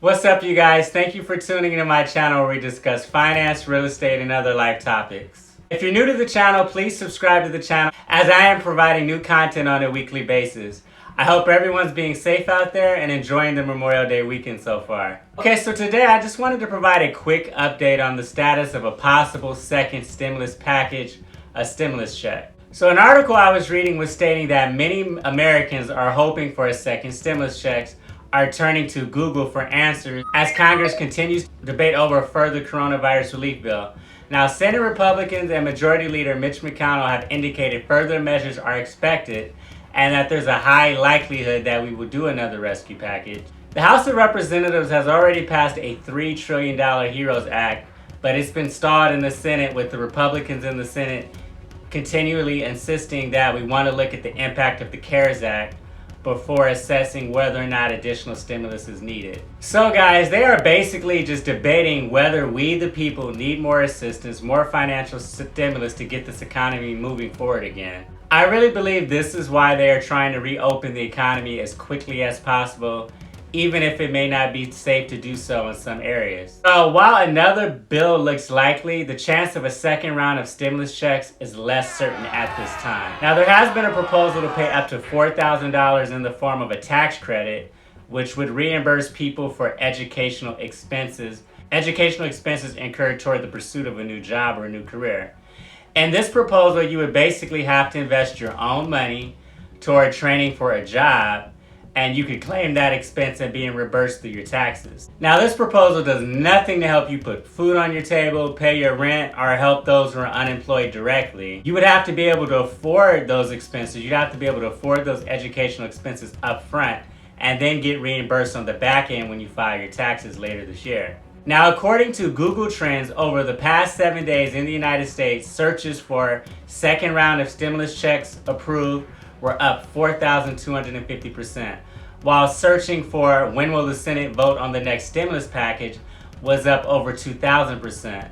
What's up, you guys? Thank you for tuning into my channel where we discuss finance, real estate, and other life topics. If you're new to the channel, please subscribe to the channel as I am providing new content on a weekly basis. I hope everyone's being safe out there and enjoying the Memorial Day weekend so far. Okay, so today I just wanted to provide a quick update on the status of a possible second stimulus package, a stimulus check. So an article I was reading was stating that many Americans are hoping for a second stimulus check, are turning to Google for answers as Congress continues to debate over a further coronavirus relief bill. Now, Senate Republicans and Majority Leader Mitch McConnell have indicated further measures are expected and that there's a high likelihood that we will do another rescue package. The House of Representatives has already passed a $3 trillion HEROES Act, but it's been stalled in the Senate with the Republicans in the Senate continually insisting that we want to look at the impact of the CARES Act before assessing whether or not additional stimulus is needed. So guys, they are basically just debating whether we the people need more assistance, more financial stimulus to get this economy moving forward again. I really believe this is why they are trying to reopen the economy as quickly as possible, even if it may not be safe to do so in some areas. So while another bill looks likely, the chance of a second round of stimulus checks is less certain at this time. Now, there has been a proposal to pay up to $4,000 in the form of a tax credit, which would reimburse people for educational expenses incurred toward the pursuit of a new job or a new career. In this proposal, you would basically have to invest your own money toward training for a job, and you could claim that expense and being reimbursed through your taxes. Now, this proposal does nothing to help you put food on your table, pay your rent, or help those who are unemployed directly. You would have to be able to afford those expenses. You'd have to be able to afford those educational expenses up front and then get reimbursed on the back end when you file your taxes later this year. Now, according to Google Trends, over the past 7 days in the United States, searches for second round of stimulus checks approved were up 4,250%, while searching for when will the Senate vote on the next stimulus package was up over 2,000%.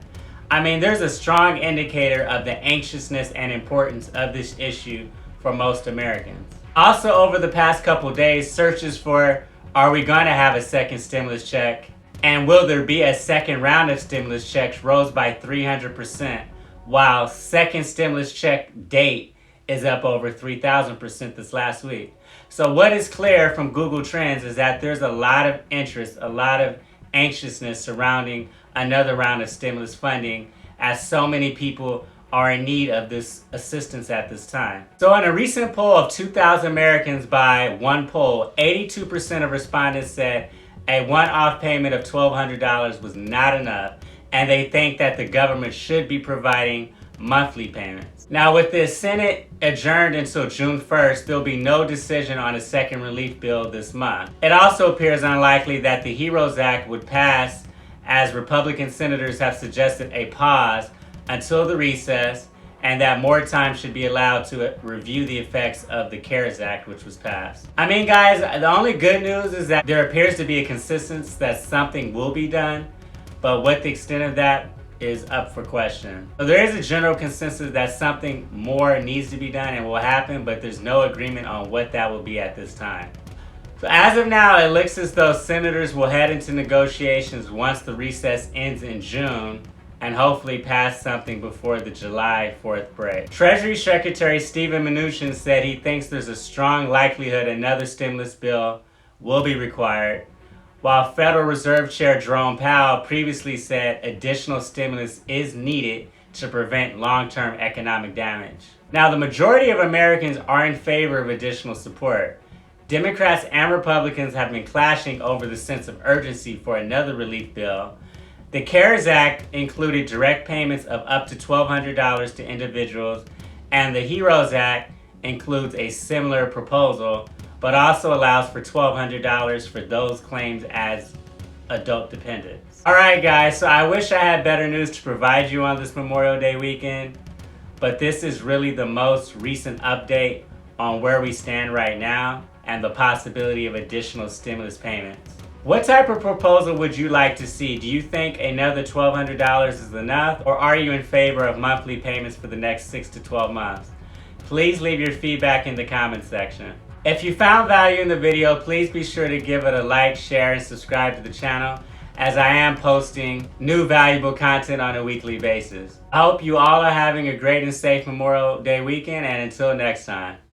I mean, there's a strong indicator of the anxiousness and importance of this issue for most Americans. Also, over the past couple days, searches for are we going to have a second stimulus check and will there be a second round of stimulus checks rose by 300%, while second stimulus check date is up over 3,000% this last week. So what is clear from Google Trends is that there's a lot of interest, a lot of anxiousness surrounding another round of stimulus funding, as so many people are in need of this assistance at this time. So in a recent poll of 2,000 Americans by one poll, 82% of respondents said a one-off payment of $1,200 was not enough, and they think that the government should be providing monthly payments. Now, with the Senate adjourned until June 1st, there'll be no decision on a second relief bill this month. It also appears unlikely that the HEROES Act would pass, as Republican senators have suggested a pause until the recess, and that more time should be allowed to review the effects of the CARES Act, which was passed. I mean, guys, the only good news is that there appears to be a consensus that something will be done, but what the extent of that is up for question. So there is a general consensus that something more needs to be done and will happen, but there's no agreement on what that will be at this time. So as of now, it looks as though senators will head into negotiations once the recess ends in June and hopefully pass something before the July 4th break. Treasury Secretary Steven Mnuchin said he thinks there's a strong likelihood another stimulus bill will be required, while Federal Reserve Chair Jerome Powell previously said additional stimulus is needed to prevent long-term economic damage. Now, the majority of Americans are in favor of additional support. Democrats and Republicans have been clashing over the sense of urgency for another relief bill. The CARES Act included direct payments of up to $1,200 to individuals, and the HEROES Act includes a similar proposal, but also allows for $1,200 for those claims as adult dependents. All right, guys, so I wish I had better news to provide you on this Memorial Day weekend, but this is really the most recent update on where we stand right now and the possibility of additional stimulus payments. What type of proposal would you like to see? Do you think another $1,200 is enough, or are you in favor of monthly payments for the next 6 to 12 months? Please leave your feedback in the comment section. If you found value in the video, please be sure to give it a like, share, and subscribe to the channel, as I am posting new valuable content on a weekly basis. I hope you all are having a great and safe Memorial Day weekend, and until next time.